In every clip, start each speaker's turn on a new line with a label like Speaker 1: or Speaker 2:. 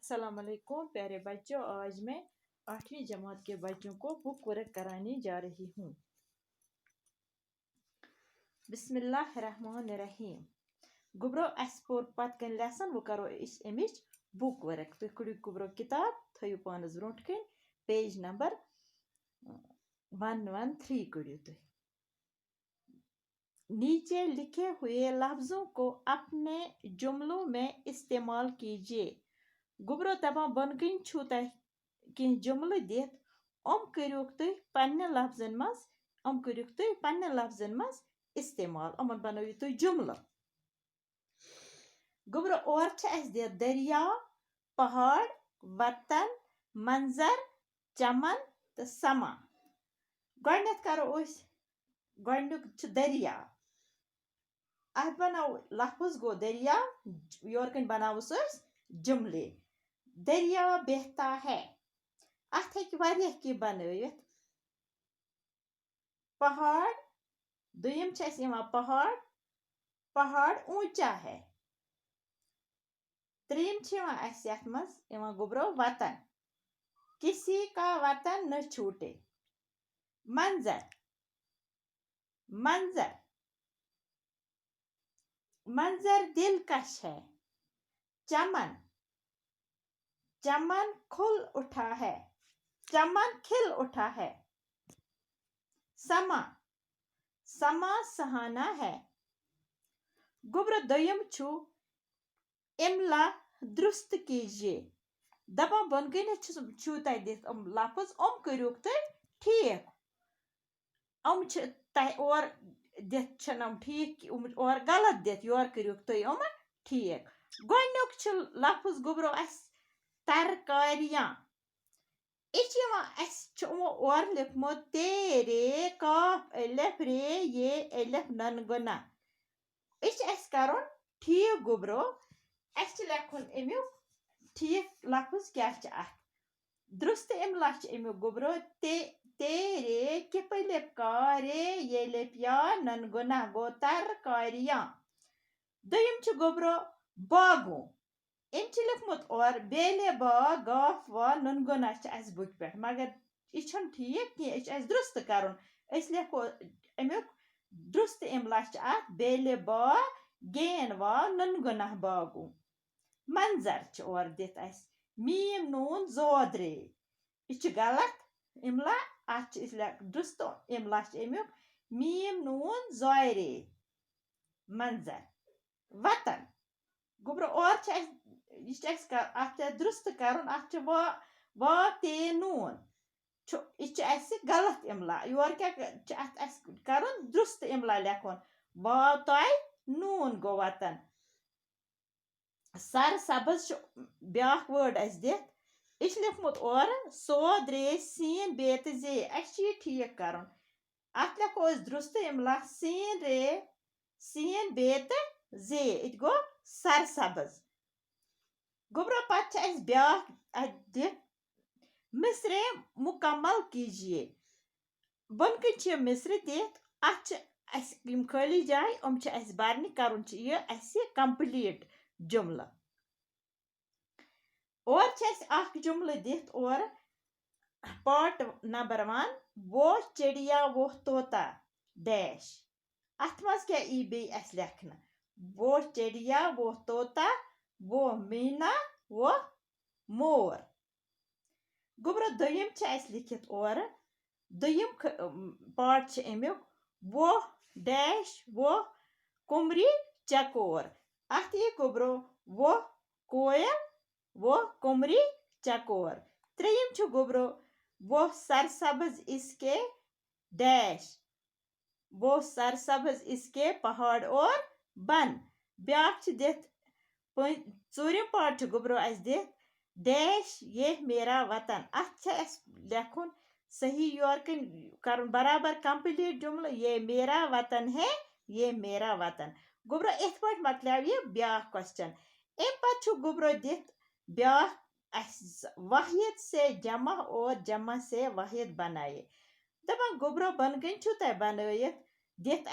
Speaker 1: अस्सलाम वालेकुम प्यारे बच्चों। आज मैं 8वीं जमात के बच्चों को बुक वर्क कराने जा रही हूँ। बिस्मिल्लाहिर्रहमानिर्रहीम। गुब्रो अस पोर पत कन लेसन वो करो अमिच बुक वर्क। तुम कड़ो गुब्रो किताब थो पानस ब्रोट कन पेज नंबर 113 कड़ो तुम। नीचे लिखे हुए लफ्जों को अपने जुमलों में इस्तेमाल कीजिए। गुब्रो दपा बन कन छु तह कह जुमल दित करुक तुम पन्ने लफ्जन मज इस्तेमाल अमन बनोयु तुम जुमल। गुब्रो और दित दरिया, पहाड़, वतन, मंजर, चमन तो समा। गो करो गुक दरिया। अत बनाओ लफ्ज गो दरिया, योर कन बनाओ जुमले। दरिया बहता है। अत हे बनवित। पहाड़ दुयम पहाड़, पहाड़ ऊंचा है। त्रीम गुब्रो वतन, किसी का वतन न छूटे। मंजर, मंजर, मंजर दिलकश है। चमन, चमन खुल उठा है, चमन खिल उठा है। समा, समा सहाना है। गुब्र दोयम छु इमला दुरुस्त कीजिए। दपा बन छु तह दित लफ्ज करुक तुम ठीक। तह और दित ठीक और गलत दित योर करुक तुम ठीक। गोनुक लफ्ज गुब्रो अस तरकारियां। और लिखमुत तेरे काफ अलिफ रे ये अलिफ नन गुना। कर ठीक गुब्रो लेखुन अमुक ठीक लफ्ज क्या दुरुस्त इमला अमुक गुब्रो तेरे किप लिप का रे ये लिप या नन गुना गो तरकारियां। दुयम गुब्रो बागो। लिखमुत और बेले बा गाफ वा ननगुना बुक पे मगर यह ठीक कह दुरुस्त कर लिखो अमुक दुरुस्त इमला बेले बा गेन वा ननगुना बागो। मंजर और दित मीम नून जोदरे। यह गलत इमला। दुरुस्त इमला अमुक मीम नून जोरे। मंजर। वतन गुब्रो और दुरुस्त कर वा ते नून यह गलत इमला। योर क्या कर दुरुस्त इमला लेखुन वा तय नून गो वतन। सर सब्ज ब्या वर्ड दित लिखमुत और सोद रे सीन बेत जे ठीक कर अत लिखो दुरुस्त इमला सीन रे सीन बेत जे गो सरसब्ज। गुब्रो पत ब्या दित मिसरे मुकम्मल कीजिए। बन कन मिसर दित खाली जाय बरने कर कंप्लीट जुमला। और जुमल दित और पार्ट नंबर 1 वो चिड़िया वो तोता डैश। अत मज क्या बे लेखना वो चिड़िया वो तोता वो मीना वो मोर। गुब्रो दुयम लिखित और दुयम पार्ट अमुक वो डैश वो कुमरी चकोर। अत गुब्रो वो कोयल वो कुमरी चकोर। त्रेयम गुब्रो वो सरसब्ज इसके डैश वो सरसब्ज इसके पहाड़ और बन। ब्या दित चूरिम पार्ट गुब्रो दित डैश ये मेरा वतन। अत लेखुन सही योर कर बराबर कंप्लीट जुमला ये मेरा वतन है ये मेरा वतन। गुब्रो इत पे मकल यह ब्या क्वेश्चन। अम पे गुब्रो दित ब्या वाहिद से जमा और जमा से वाहिद बनाए। दपान गुब्रो बन कन तह बनत दित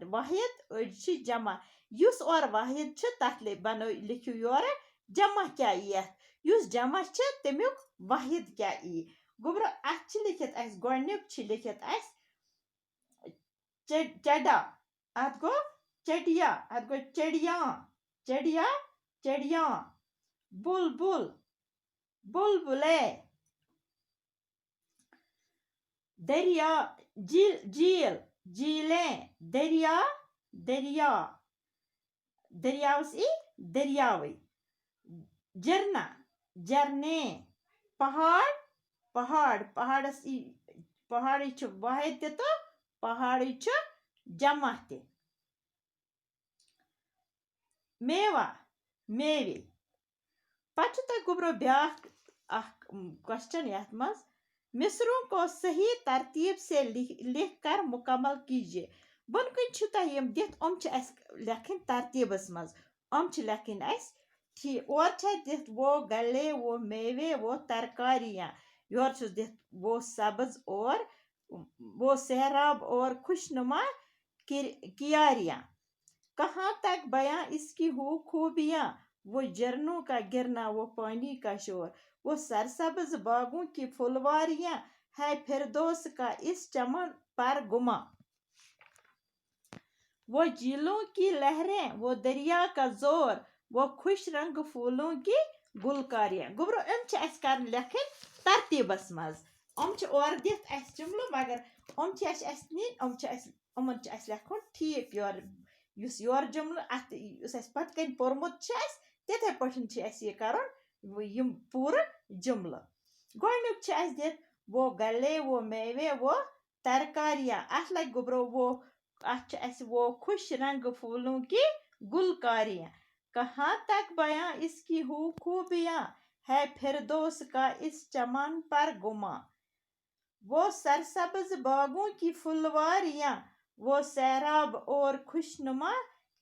Speaker 1: वाहिद अड़ जमा। युस और वाहिद तथ लिखियो योर जमा क्या यी युस जमा छ तमियुक वाहिद क्या यी गोब्रो अत लिखित अस गोडनिक छ लिखित अस चडा अत गो चडिया अत गो चडिया चडिया चडिया बुलबुल बुलबुले दरिया झील झील झीलें दरिया दरिया दरियावस ई दरियावई झरना झरने पहाड़ पहाड़ पहाड़स ई पहाड़ी छ वाहिद ते तो पहाड़ी छ जमा ते मेवा मेवे पच त गुब्रो ब्याख क्वेश्चन यथ मज मिसरों को सही तरतीब से लिख कर मुकम्मल कीजिए बुनकन छ तह यम दित लेखन तरतीबस मज लेखन ठीक और दित वो गले वो मेवे वो तरकारियाँ योर दित वो सब्ज और वो सहराब और खुशनुमा कियारियाँ कहाँ तक बयां इसकी हो खूबियाँ वो झरनों का गिरना वो पानी का शोर वो सरसब्ज बागों की फुलवारियाँ है फिरदौस का इस चमन पर गुमा वो झीलों की लहरें वो दरिया का जोर वो खुश रंग फूलों की गुलकारियाँ गुब्रो कर लेखन तरतीबस मज और दित जुमलो मगर नीन लेखन ठीक योर योर जुमलो अत पत कन पोर्मुत तिथे पे कर पूर जुमलो गोडनुक दित वो गले वो मेवे वो तरकारियाँ अत लग गुब्रो वो वो खुश रंग फूलों की गुलकारियाँ कहाँ तक बयां इसकी खूबियाँ है फिरदौस का इस चमन पर गुमा वो सरसब्ज बागों की फुलवारियाँ वो सैराब और खुशनुमा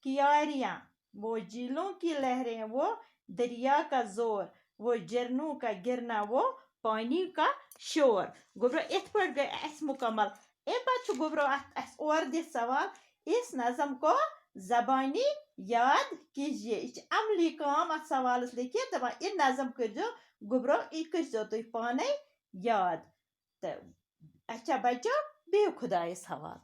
Speaker 1: कियारियाँ वो झीलों की लहरें वो दरिया का जोर वो झरनों का गिरना वो पानी का शोर गुब्रो इत पे गए मुकम्मल पे गुब्रो और दित सवाल इस नज़म को जबानी याद कीजिए यह अमली काम अत सवाल लिखित दपान इन नज़म कर गुब्रो यह कर तुम पाने याद तो अच्छा बच्चों बिहु खुदायस हवाल।